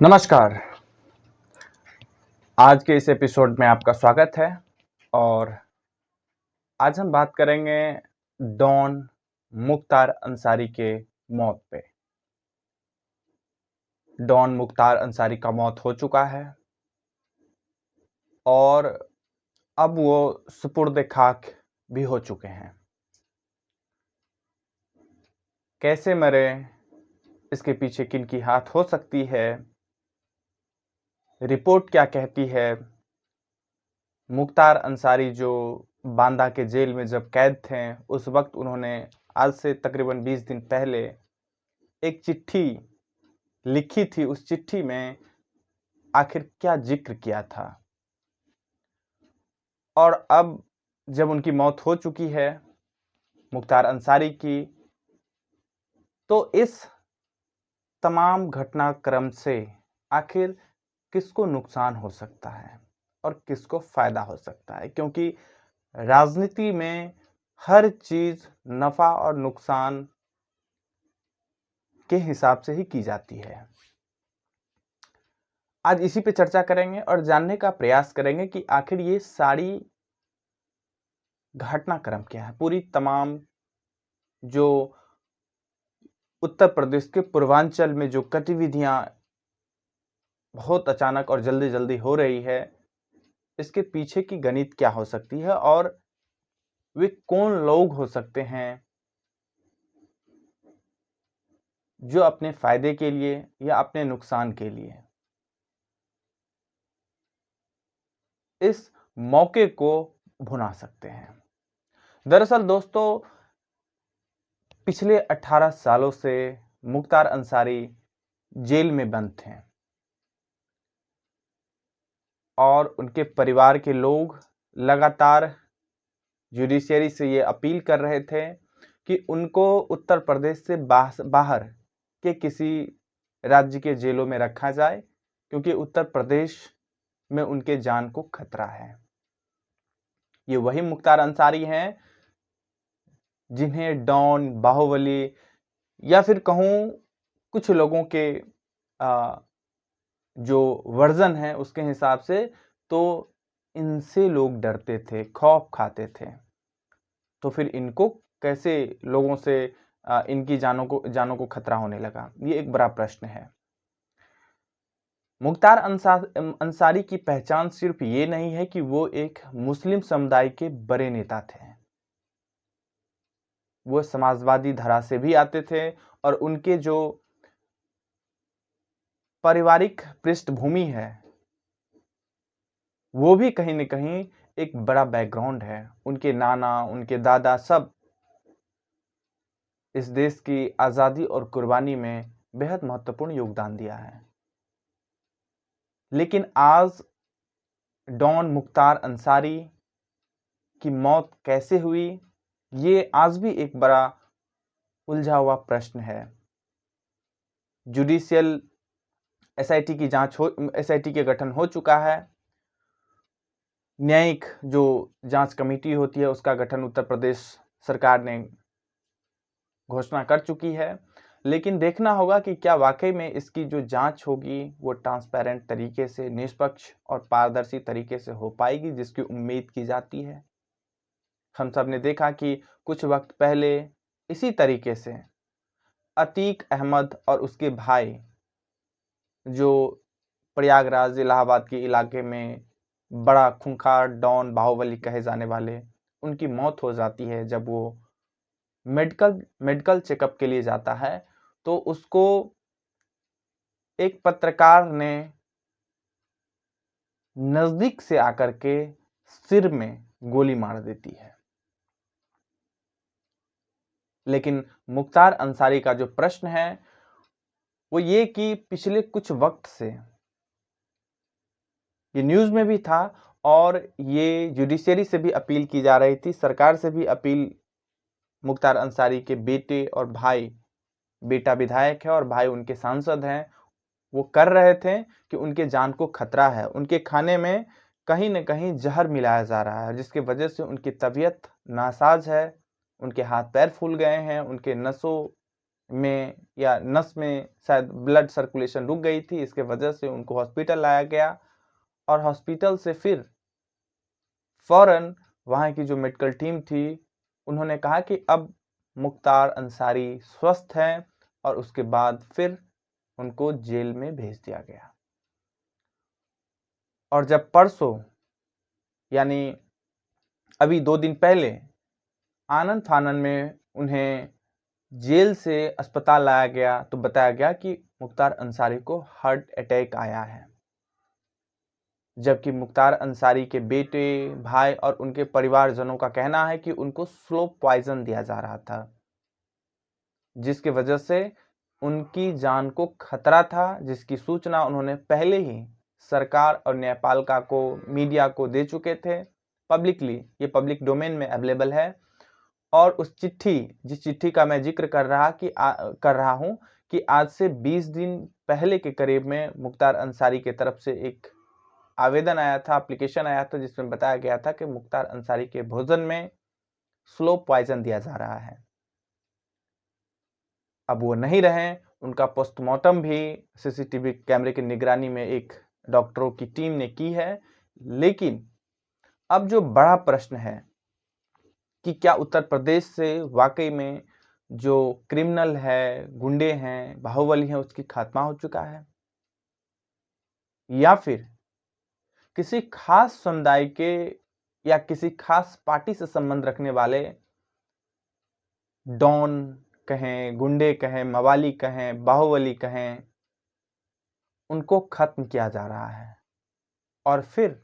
नमस्कार। आज के इस एपिसोड में आपका स्वागत है और आज हम बात करेंगे डॉन मुख्तार अंसारी के मौत पे। डॉन मुख्तार अंसारी का मौत हो चुका है और अब वो सुपुर्द खाक भी हो चुके हैं। कैसे मरे, इसके पीछे किनकी हाथ हो सकती है, रिपोर्ट क्या कहती है। मुख्तार अंसारी जो बांदा के जेल में जब कैद थे, उस वक्त उन्होंने आज से तकरीबन 20 दिन पहले एक चिट्ठी लिखी थी। उस चिट्ठी में आखिर क्या जिक्र किया था, और अब जब उनकी मौत हो चुकी है मुख्तार अंसारी की, तो इस तमाम घटनाक्रम से आखिर किसको नुकसान हो सकता है और किसको फायदा हो सकता है, क्योंकि राजनीति में हर चीज नफा और नुकसान के हिसाब से ही की जाती है। आज इसी पे चर्चा करेंगे और जानने का प्रयास करेंगे कि आखिर ये सारी घटनाक्रम क्या है। पूरी तमाम जो उत्तर प्रदेश के पूर्वांचल में जो गतिविधियां बहुत अचानक और जल्दी जल्दी हो रही है, इसके पीछे की गणित क्या हो सकती है और वे कौन लोग हो सकते हैं जो अपने फायदे के लिए या अपने नुकसान के लिए इस मौके को भुना सकते हैं। दरअसल दोस्तों, पिछले 18 सालों से मुख्तार अंसारी जेल में बंद थे और उनके परिवार के लोग लगातार जुडिशियरी से ये अपील कर रहे थे कि उनको उत्तर प्रदेश से बाहर के किसी राज्य के जेलों में रखा जाए, क्योंकि उत्तर प्रदेश में उनके जान को खतरा है। ये वही मुख्तार अंसारी हैं जिन्हें डॉन, बाहुबली या फिर कहूं कुछ लोगों के जो वर्जन है उसके हिसाब से, तो इनसे लोग डरते थे, खौफ खाते थे। तो फिर इनको कैसे लोगों से इनकी जानों को खतरा होने लगा, ये एक बड़ा प्रश्न है। मुख्तार अंसारी की पहचान सिर्फ ये नहीं है कि वो एक मुस्लिम समुदाय के बड़े नेता थे, वो समाजवादी धारा से भी आते थे और उनके जो पारिवारिक पृष्ठभूमि है वो भी कहीं न कहीं एक बड़ा बैकग्राउंड है। उनके नाना, उनके दादा सब इस देश की आजादी और कुर्बानी में बेहद महत्वपूर्ण योगदान दिया है। लेकिन आज डॉन मुख्तार अंसारी की मौत कैसे हुई, ये आज भी एक बड़ा उलझा हुआ प्रश्न है। जुडिशियल एसआईटी की एसआईटी के गठन हो चुका है। न्यायिक जो जांच कमेटी होती है उसका गठन उत्तर प्रदेश सरकार ने घोषणा कर चुकी है। लेकिन देखना होगा कि क्या वाकई में इसकी जो जांच होगी वो ट्रांसपेरेंट तरीके से, निष्पक्ष और पारदर्शी तरीके से हो पाएगी, जिसकी उम्मीद की जाती है। हम सब ने देखा कि कुछ वक्त पहले इसी तरीके से अतीक अहमद और उसके भाई, जो प्रयागराज इलाहाबाद के इलाके में बड़ा खूंखार डॉन बाहुबली कहे जाने वाले, उनकी मौत हो जाती है जब वो मेडिकल चेकअप के लिए जाता है। तो उसको एक पत्रकार ने नजदीक से आकर के सिर में गोली मार देती है। लेकिन मुख्तार अंसारी का जो प्रश्न है वो ये कि पिछले कुछ वक्त से ये न्यूज में भी था और ये जुडिशियरी से भी अपील की जा रही थी, सरकार से भी अपील मुख्तार अंसारी के बेटे और भाई, बेटा विधायक है और भाई उनके सांसद हैं, वो कर रहे थे कि उनके जान को खतरा है। उनके खाने में कहीं न कहीं जहर मिलाया जा रहा है, जिसकी वजह से उनकी तबीयत नासाज है, उनके हाथ पैर फूल गए हैं, उनके नसों में या नस में शायद ब्लड सर्कुलेशन रुक गई थी, इसके वजह से उनको हॉस्पिटल लाया गया और हॉस्पिटल से फिर फौरन वहाँ की जो मेडिकल टीम थी उन्होंने कहा कि अब मुख्तार अंसारी स्वस्थ हैं और उसके बाद फिर उनको जेल में भेज दिया गया। और जब परसों यानी अभी 2 दिन पहले आनन फानन में उन्हें जेल से अस्पताल लाया गया तो बताया गया कि मुख्तार अंसारी को हार्ट अटैक आया है, जबकि मुख्तार अंसारी के बेटे, भाई और उनके परिवारजनों का कहना है कि उनको स्लो पॉइजन दिया जा रहा था, जिसकी वजह से उनकी जान को खतरा था, जिसकी सूचना उन्होंने पहले ही सरकार और न्यायपालिका को, मीडिया को दे चुके थे पब्लिकली। ये पब्लिक डोमेन में अवेलेबल है। और उस जिस चिट्ठी का मैं जिक्र कर रहा हूं कि आज से 20 दिन पहले के करीब में मुख्तार अंसारी की तरफ से एक आवेदन आया था, एप्लीकेशन आया था, जिसमें बताया गया था कि मुख्तार अंसारी के भोजन में स्लो पॉइजन दिया जा रहा है। अब वो नहीं रहे, उनका पोस्टमार्टम भी सीसीटीवी कैमरे की निगरानी में एक डॉक्टरों की टीम ने की है। लेकिन अब जो बड़ा प्रश्न है कि क्या उत्तर प्रदेश से वाकई में जो क्रिमिनल है, गुंडे हैं, बाहुबली हैं, उसकी खात्मा हो चुका है, या फिर किसी खास समुदाय के या किसी खास पार्टी से संबंध रखने वाले डॉन कहें, गुंडे कहें, मवाली कहें, बाहुबली कहें, उनको खत्म किया जा रहा है। और फिर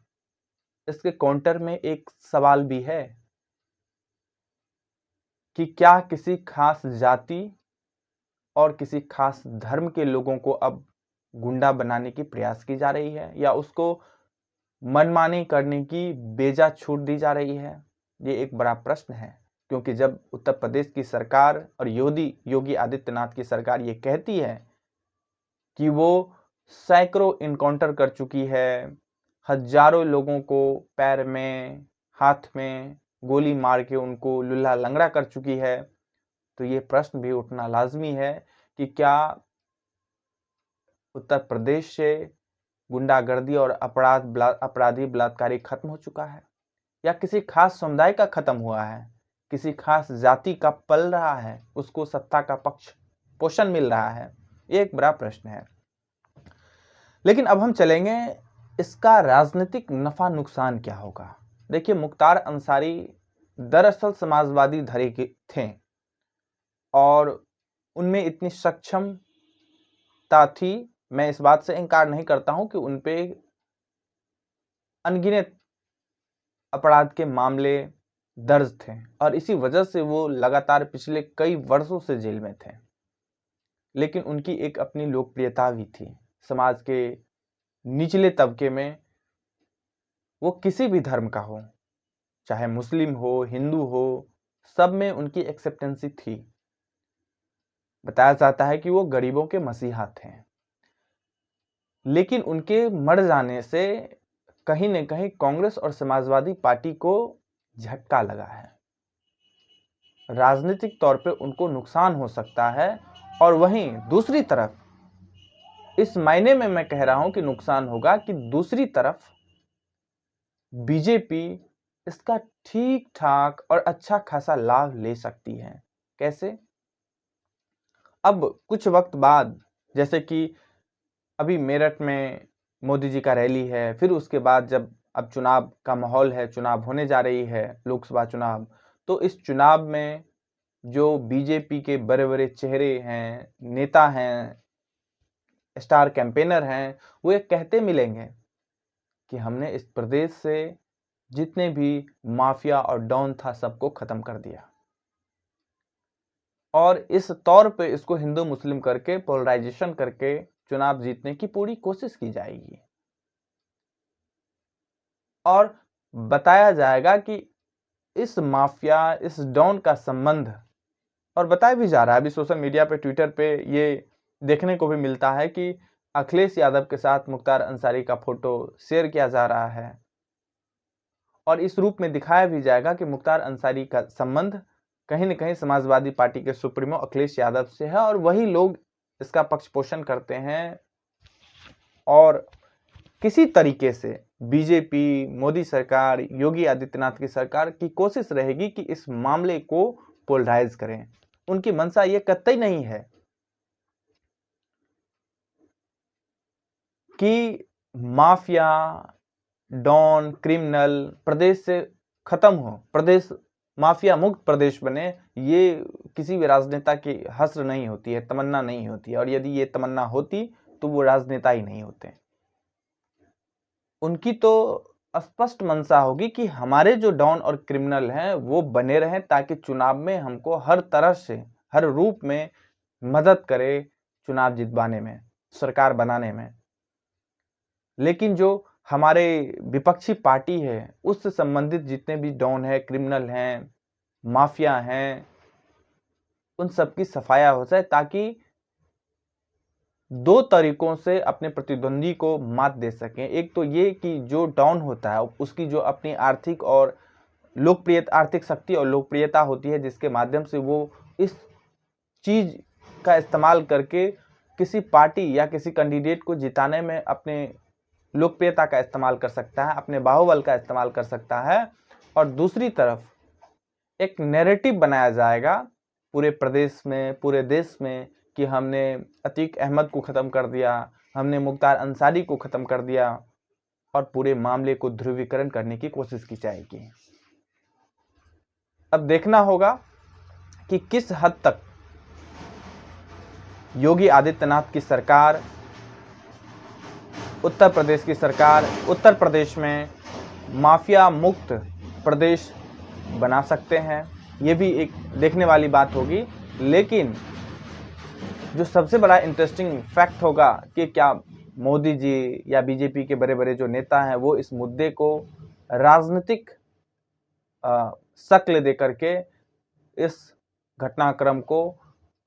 इसके काउंटर में एक सवाल भी है कि क्या किसी खास जाति और किसी खास धर्म के लोगों को अब गुंडा बनाने की प्रयास की जा रही है या उसको मनमानी करने की बेजा छूट दी जा रही है? ये एक बड़ा प्रश्न है, क्योंकि जब उत्तर प्रदेश की सरकार और योगी आदित्यनाथ की सरकार ये कहती है कि वो सैकड़ों इनकाउंटर कर चुकी है, हजारों लोगों को पैर में, हाथ में गोली मार के उनको लुल्हा लंगड़ा कर चुकी है, तो ये प्रश्न भी उठना लाजमी है कि क्या उत्तर प्रदेश से गुंडागर्दी और अपराधी बलात्कारी खत्म हो चुका है या किसी खास समुदाय का खत्म हुआ है, किसी खास जाति का पल रहा है, उसको सत्ता का पक्ष पोषण मिल रहा है? ये एक बड़ा प्रश्न है। लेकिन अब हम चलेंगे, इसका राजनीतिक नफा नुकसान क्या होगा। देखिए, मुख्तार अंसारी दरअसल समाजवादी धड़े के थे और उनमें इतनी सक्षमता थी, मैं इस बात से इनकार नहीं करता हूं कि उनपे अनगिनत अपराध के मामले दर्ज थे और इसी वजह से वो लगातार पिछले कई वर्षों से जेल में थे। लेकिन उनकी एक अपनी लोकप्रियता भी थी समाज के निचले तबके में, वो किसी भी धर्म का हो, चाहे मुस्लिम हो, हिंदू हो, सब में उनकी एक्सेप्टेंसी थी। बताया जाता है कि वो गरीबों के मसीहा थे। लेकिन उनके मर जाने से कहीं न कहीं कांग्रेस और समाजवादी पार्टी को झटका लगा है, राजनीतिक तौर पे उनको नुकसान हो सकता है। और वहीं दूसरी तरफ इस मायने में मैं कह रहा हूं कि नुकसान होगा कि दूसरी तरफ बीजेपी इसका ठीक ठाक और अच्छा खासा लाभ ले सकती है। कैसे? अब कुछ वक्त बाद, जैसे कि अभी मेरठ में मोदी जी का रैली है, फिर उसके बाद जब अब चुनाव का माहौल है, चुनाव होने जा रही है, लोकसभा चुनाव, तो इस चुनाव में जो बीजेपी के बड़े बड़े चेहरे हैं, नेता हैं, स्टार कैंपेनर हैं, वो ये कहते मिलेंगे कि हमने इस प्रदेश से जितने भी माफिया और डॉन था सबको खत्म कर दिया, और इस तौर पे इसको हिंदू मुस्लिम करके पोलराइजेशन करके चुनाव जीतने की पूरी कोशिश की जाएगी। और बताया जाएगा कि इस माफिया, इस डॉन का संबंध, और बताया भी जा रहा है, अभी सोशल मीडिया पे, ट्विटर पे ये देखने को भी मिलता है कि अखिलेश यादव के साथ मुख्तार अंसारी का फोटो शेयर किया जा रहा है और इस रूप में दिखाया भी जाएगा कि मुख्तार अंसारी का संबंध कहीं न कहीं समाजवादी पार्टी के सुप्रीमो अखिलेश यादव से है और वही लोग इसका पक्ष पोषण करते हैं और किसी तरीके से बीजेपी, मोदी सरकार, योगी आदित्यनाथ की सरकार की कोशिश रहेगी कि इस मामले को पोलराइज करें। उनकी मंशा ये कतई नहीं है कि माफिया, डॉन, क्रिमिनल प्रदेश से खत्म हो, प्रदेश माफिया मुक्त प्रदेश बने। ये किसी भी राजनेता की हस्र नहीं होती है, तमन्ना नहीं होती है, और यदि ये तमन्ना होती तो वो राजनेता ही नहीं होते। उनकी तो स्पष्ट मंशा होगी कि हमारे जो डॉन और क्रिमिनल हैं वो बने रहें ताकि चुनाव में हमको हर तरह से, हर रूप में मदद करे चुनाव जितवाने में, सरकार बनाने में। लेकिन जो हमारे विपक्षी पार्टी है उससे संबंधित जितने भी डॉन है, क्रिमिनल हैं, माफिया हैं, उन सब की सफाया हो जाए ताकि दो तरीकों से अपने प्रतिद्वंदी को मात दे सकें। एक तो ये कि जो डॉन होता है उसकी जो अपनी आर्थिक और आर्थिक शक्ति और लोकप्रियता होती है, जिसके माध्यम से वो इस चीज का इस्तेमाल करके किसी पार्टी या किसी कैंडिडेट को जिताने में अपने लोकप्रियता का इस्तेमाल कर सकता है, अपने बाहुबल का इस्तेमाल कर सकता है। और दूसरी तरफ एक नैरेटिव बनाया जाएगा पूरे प्रदेश में, पूरे देश में कि हमने अतीक अहमद को ख़त्म कर दिया, हमने मुख्तार अंसारी को ख़त्म कर दिया, और पूरे मामले को ध्रुवीकरण करने की कोशिश की जाएगी। अब देखना होगा कि किस हद तक योगी आदित्यनाथ की सरकार, उत्तर प्रदेश की सरकार उत्तर प्रदेश में माफिया मुक्त प्रदेश बना सकते हैं। ये भी एक देखने वाली बात होगी। लेकिन जो सबसे बड़ा इंटरेस्टिंग फैक्ट होगा कि क्या मोदी जी या बीजेपी के बड़े बड़े जो नेता हैं वो इस मुद्दे को राजनीतिक शक्ल दे करके इस घटनाक्रम को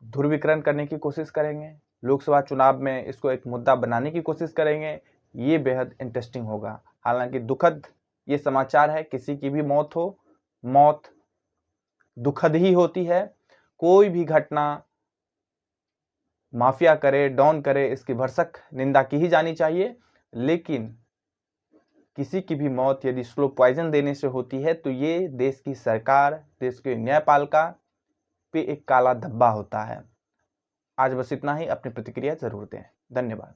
ध्रुवीकरण करने की कोशिश करेंगे, लोकसभा चुनाव में इसको एक मुद्दा बनाने की कोशिश करेंगे। ये बेहद इंटरेस्टिंग होगा। हालांकि दुखद ये समाचार है, किसी की भी मौत हो, मौत दुखद ही होती है। कोई भी घटना माफिया करे, डॉन करे, इसकी भरसक निंदा की ही जानी चाहिए। लेकिन किसी की भी मौत यदि स्लो पॉइजन देने से होती है तो ये देश की सरकार, देश के न्यायपालिका पे एक काला धब्बा होता है। आज बस इतना ही। अपनी प्रतिक्रिया जरूर दें। धन्यवाद।